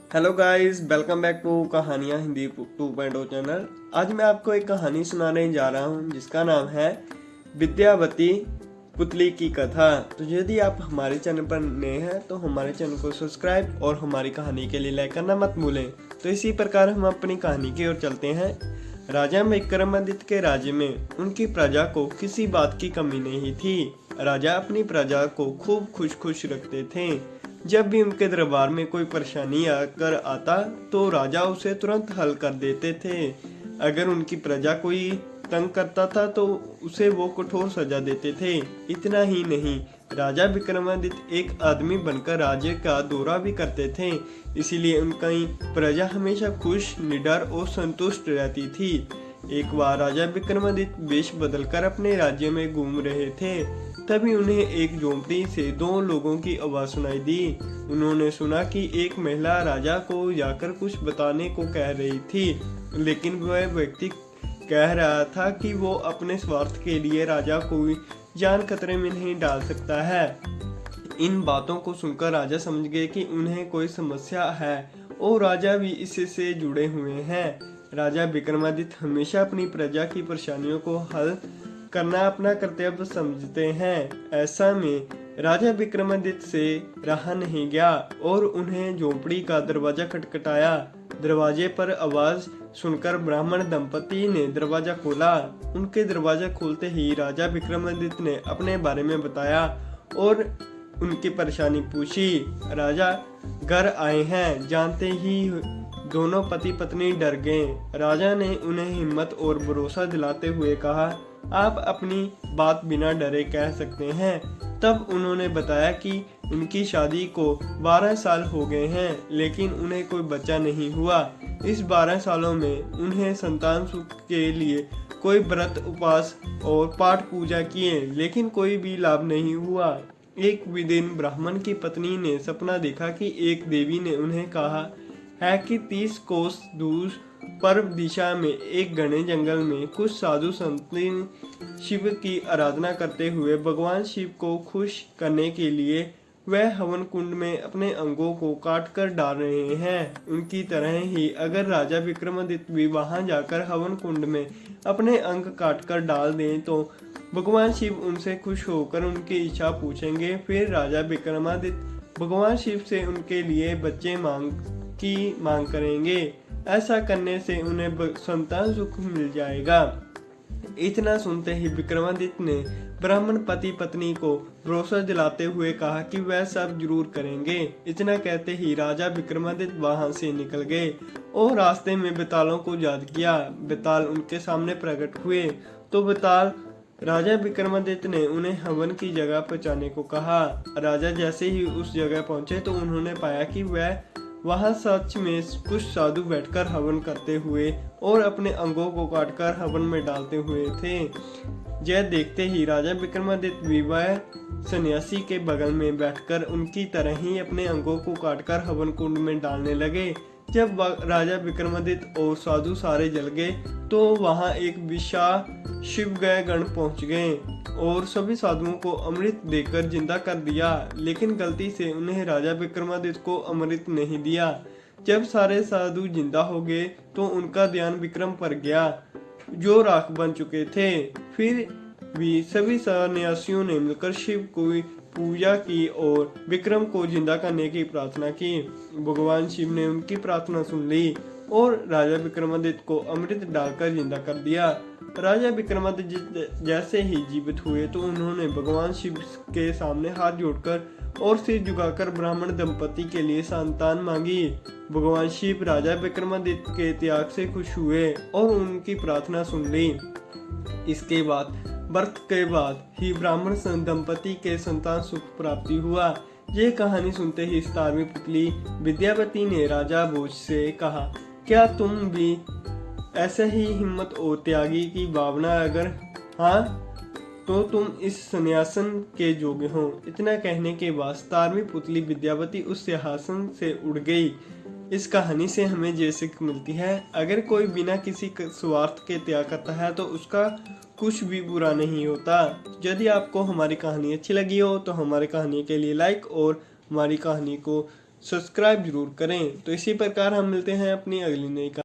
Hello guys, welcome back to Kahaniyan Hindi 2.0 channel. आज मैं आपको एक कहानी सुनाने जा रहा हूँ जिसका नाम है विद्यावती पुतली की कथा। तो यदि आप हमारे चैनल पर नए हैं तो हमारे चैनल को सब्सक्राइब और हमारी कहानी के लिए लाइक करना मत भूलें। तो इसी प्रकार हम अपनी कहानी की ओर चलते हैं। राजा विक्रमादित्य के राज्य में उनकी प्रजा को किसी बात की कमी नहीं थी। राजा अपनी प्रजा को खूब खुश रखते थे। जब भी उनके दरबार में कोई परेशानी आकर आता तो राजा उसे तुरंत हल कर देते थे। अगर उनकी प्रजा कोई तंग करता था तो उसे वो कठोर सजा देते थे। इतना ही नहीं, राजा विक्रमादित्य एक आदमी बनकर राज्य का दौरा भी करते थे, इसीलिए उनकी प्रजा हमेशा खुश, निडर और संतुष्ट रहती थी। एक बार राजा विक्रमादित्य वेश बदलकर अपने राज्य में घूम रहे थे। तभी उन्हें एक झोंपड़ी से दो लोगों की आवाज सुनाई दी। उन्होंने सुना कि एक महिला राजा को जाकर कुछ बताने को कह रही थी, लेकिन वह व्यक्ति कह रहा था कि वो अपने स्वार्थ के लिए राजा को जान खतरे में नहीं डाल सकता है। इन बातों को सुनकर राजा समझ गए कि उन्हें कोई समस्या है और राजा भी इससे जुड़े हुए हैं। राजा विक्रमादित्य हमेशा अपनी प्रजा की परेशानियों को हल करना अपना कर्तव्य समझते हैं। ऐसा में राजा विक्रमादित्य से रहा नहीं गया और उन्हें झोंपड़ी का दरवाजा खटखटाया। दरवाजे पर आवाज सुनकर ब्राह्मण दंपति ने दरवाजा खोला। उनके दरवाजा खोलते ही राजा विक्रमादित्य ने अपने बारे में बताया और उनकी परेशानी पूछी। राजा घर आए हैं जानते ही दोनों पति पत्नी डर गए। राजा ने उन्हें हिम्मत और भरोसा दिलाते हुए कहा, आप अपनी बात बिना डरे कह सकते हैं। तब उन्होंने बताया कि उनकी शादी को 12 साल हो गए हैं, लेकिन उन्हें कोई बच्चा नहीं हुआ। इस 12 सालों में उन्हें संतान सुख के लिए कोई व्रत, उपवास और पाठ पूजा किए, लेकिन कोई भी लाभ नहीं हुआ। एक दिन ब्राह्मण की पत्नी ने सपना देखा कि एक देवी ने उन्हें कहा है कि 30 कोस दूर पूर्व दिशा में एक घने जंगल में कुछ साधु संत शिव की आराधना करते हुए भगवान शिव को खुश करने के लिए वह हवन कुंड में अपने अंगों को काट कर डाल रहे हैं। उनकी तरह ही अगर राजा विक्रमादित्य भी वहां जाकर हवन कुंड में अपने अंग काट कर डाल दें तो भगवान शिव उनसे खुश होकर उनकी इच्छा पूछेंगे। फिर राजा विक्रमादित्य भगवान शिव से उनके लिए बच्चे मांग करेंगे। ऐसा करने से उन्हें संतान सुख मिल जाएगा। इतना सुनते ही विक्रमादित्य ने ब्राह्मण पति पत्नी को भरोसा दिलाते हुए कहा कि वह सब जरूर करेंगे। इतना कहते ही राजा विक्रमादित्य वहां से निकल गए और रास्ते में बेतालों को याद किया। बेताल उनके सामने प्रकट हुए तो बेताल राजा विक्रमादित्य ने उन्हें हवन की जगह पहुंचाने को कहा। राजा जैसे ही उस जगह पहुंचे तो उन्होंने पाया कि वह वहां सच में कुछ साधु बैठकर हवन करते हुए और अपने अंगों को काटकर हवन में डालते हुए थे। यह देखते ही राजा विक्रमादित्य भी वह सन्यासी के बगल में बैठकर उनकी तरह ही अपने अंगों को काटकर हवन कुंड में डालने लगे। जब राजा विक्रमादित्य और साधु सारे जल गए तो वहां एक विशाल शिवगय गण पहुंच गए और सभी साधुओं को अमृत देकर जिंदा कर दिया, लेकिन गलती से उन्हें राजा विक्रमादित्य को अमृत नहीं दिया। जब सारे साधु जिंदा हो गए तो उनका ध्यान विक्रम पर गया जो राख बन चुके थे। फिर भी सभी सन्यासियों ने मिलकर शिव को पूजा की और विक्रम को जिंदा करने की प्रार्थना की। भगवान शिव ने उनकी प्रार्थना सुन ली और राजा विक्रमादित्य को अमृत डालकर जिंदा कर दिया। राजा विक्रमादित्य जैसे ही जीवित हुए तो उन्होंने भगवान शिव के सामने हाथ जोड़कर और सिर झुकाकर ब्राह्मण दंपति के लिए संतान मांगी। भगवान शिव राजा विक्रमादित्य के त्याग से खुश हुए और उनकी प्रार्थना सुन ली। इसके बाद व्रत के बाद ही ब्राह्मण दंपति के संतान सुख प्राप्ति हुआ। ये कहानी सुनते ही 17वीं पुतली विद्यावती ने राजा भोज से कहा, क्या तुम भी ऐसे ही हिम्मत और त्यागी की भावना अगर हाँ तो तुम इस सन्यासन के योग्य हो। इतना कहने के बाद 17वीं पुतली विद्यावती उस सिंहासन से उड़ गई। इस कहानी से हमें ये सीख मिलती है, अगर कोई बिना किसी स्वार्थ के त्याग करता है तो उसका कुछ भी बुरा नहीं होता। यदि आपको हमारी कहानी अच्छी लगी हो तो हमारी कहानी के लिए लाइक और हमारी कहानी को सब्सक्राइब जरूर करें। तो इसी प्रकार हम मिलते हैं अपनी अगली नई